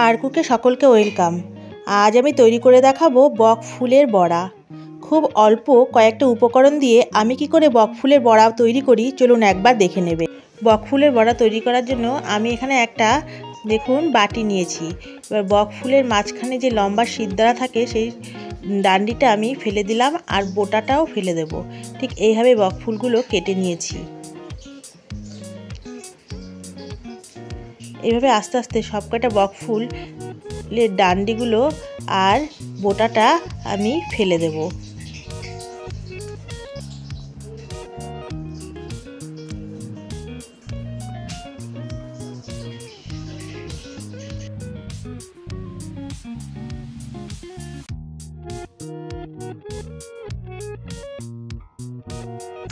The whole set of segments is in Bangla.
আরকুকে সকলকে ওয়েলকাম। আজ আমি তৈরি করে দেখাবো বক ফুলের বড়া। খুব অল্প কয়েকটা উপকরণ দিয়ে আমি কি করে বক ফুলের বড়া তৈরি করি চলুন একবার দেখে নেবে। বক ফুলের বড়া তৈরি করার জন্য আমি এখানে একটা দেখুন বাটি নিয়েছি। এবার বক ফুলের মাঝখানে যে লম্বা সিদ্ধারা থাকে সেই ডান্ডিটা আমি ফেলে দিলাম আর বোটাটাও ফেলে দেব। ঠিক এইভাবে বক ফুলগুলো কেটে নিয়েছি। এইভাবে আস্তে আস্তে সবকটা বক ফুলের ডান্ডিগুলো আর বোটাটা আমি ফেলে দেব।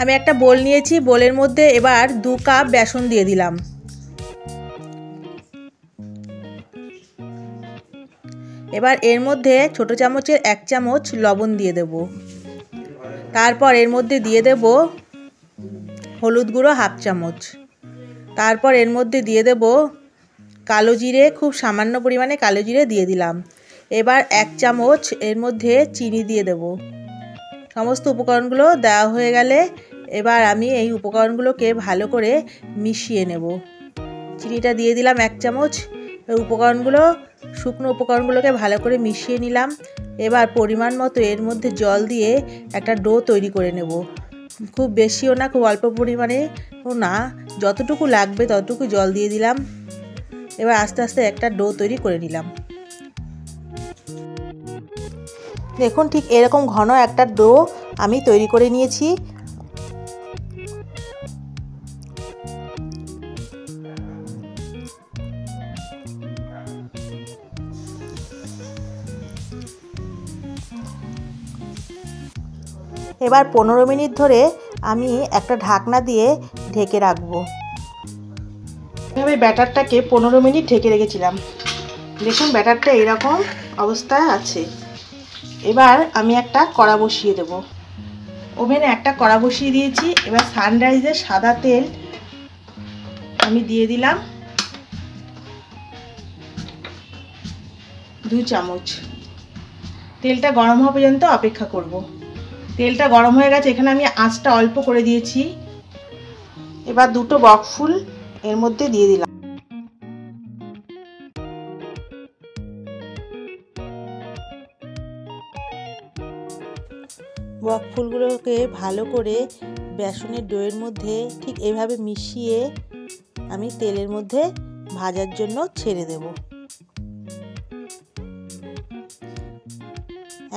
আমি একটা বোল নিয়েছি, বোলের মধ্যে এবার 2 কাপ বেসন দিয়ে দিলাম। এবার এর মধ্যে ছোট চামচের 1 চামচ লবণ দিয়ে দেব। তারপর এর মধ্যে দিয়ে দেব হলুদ গুঁড়ো 1/2 চামচ। তারপর এর মধ্যে দিয়ে দেব কালো জিরে, খুব সামান্য পরিমাণে কালো জিরে দিয়ে দিলাম। এবার 1 চামচ এর মধ্যে চিনি দিয়ে দেব। সমস্ত উপকরণগুলো দেওয়া হয়ে গেলে এবার আমি এই উপকরণগুলোকে ভালো করে মিশিয়ে নেব। চিনিটা দিয়ে দিলাম 1 চামচ। উপকরণগুলো শুকনো উপকরণগুলোকে ভালো করে মিশিয়ে নিলাম। এবার পরিমাণ মতো এর মধ্যে জল দিয়ে একটা ডো তৈরি করে নেব। খুব বেশিও না, খুব অল্প পরিমাণেও না, যতটুকু লাগবে ততটুকু জল দিয়ে দিলাম। এবার আস্তে আস্তে একটা ডো তৈরি করে নিলাম। দেখুন ঠিক এরকম ঘন একটা ডো আমি তৈরি করে নিয়েছি। এবার 15 মিনিট ধরে আমি একটা ঢাকনা দিয়ে ঢেকে রাখবো। এভাবে ব্যাটারটাকে 15 মিনিট ঢেকে রেখেছিলাম। দেখুন ব্যাটারটা এরকম অবস্থায় আছে। এবার আমি একটা কড়া বসিয়ে দেব। ওভেনে একটা কড়া বসিয়ে দিয়েছি। এবার সানরাইজের সাদা তেল আমি দিয়ে দিলাম 2 চামচ। তেলটা গরম হওয়া পর্যন্ত অপেক্ষা করব। তেলটা গরম হয়ে গেছে, এখানে আমি আঁচটা অল্প করে দিয়েছি। এবার 2টো বক ফুল এর মধ্যে দিয়ে দিলাম। বক ফুলগুলোকে ভালো করে বেসনের ডোয়ের মধ্যে ঠিক এইভাবে মিশিয়ে আমি তেলের মধ্যে ভাজার জন্য ছেড়ে দেব।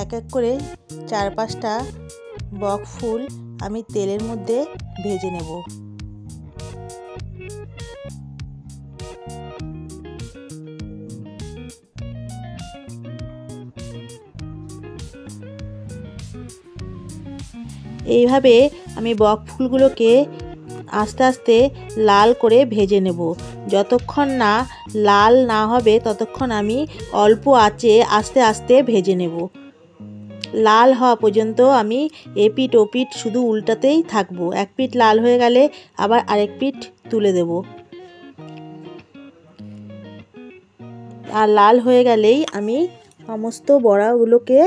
এক এক করে 4-5টা বক ফুল আমি তেলের মধ্যে ভেজে নেব। এইভাবে আমি বক ফুলগুলোকে আস্তে আস্তে লাল করে ভেজে নেব। যতক্ষণ না লাল না হবে ততক্ষণ আমি অল্প আঁচে আস্তে আস্তে ভেজে নেব। লাল হওয়া পর্যন্ত আমি এপিঠ ওপিঠ শুধু উল্টাতেই থাকবো। এক পিঠ লাল হয়ে গেলে আবার আরেক পিঠ তুলে দেব। আর লাল হয়ে গেলেই আমি সমস্ত বড়াগুলোকে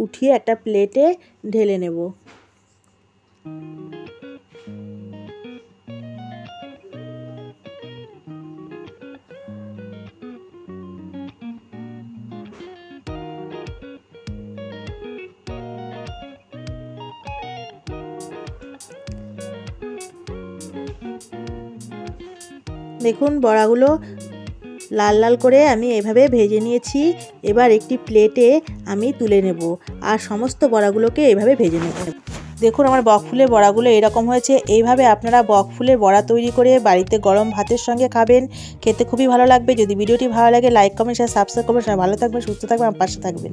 উঠিয়ে একটা প্লেটে ঢেলে নেব। দেখুন বড়াগুলো লাল লাল করে আমি এভাবে ভেজে নিয়েছি। এবার একটি প্লেটে আমি তুলে নেব আর সমস্ত বড়াগুলোকে এভাবে ভেজে নেব। দেখুন আমার বক ফুলের বড়াগুলো এরকম হয়েছে। এইভাবে আপনারা বক ফুলের বড়া তৈরি করে বাড়িতে গরম ভাতের সঙ্গে খাবেন, খেতে খুবই ভালো লাগবে। যদি ভিডিওটি ভালো লাগে লাইক কমেন্ট শেয়ার সাবস্ক্রাইব করবেন। সবাই ভালো থাকবেন, সুস্থ থাকবেন, আমার পাশে থাকবেন।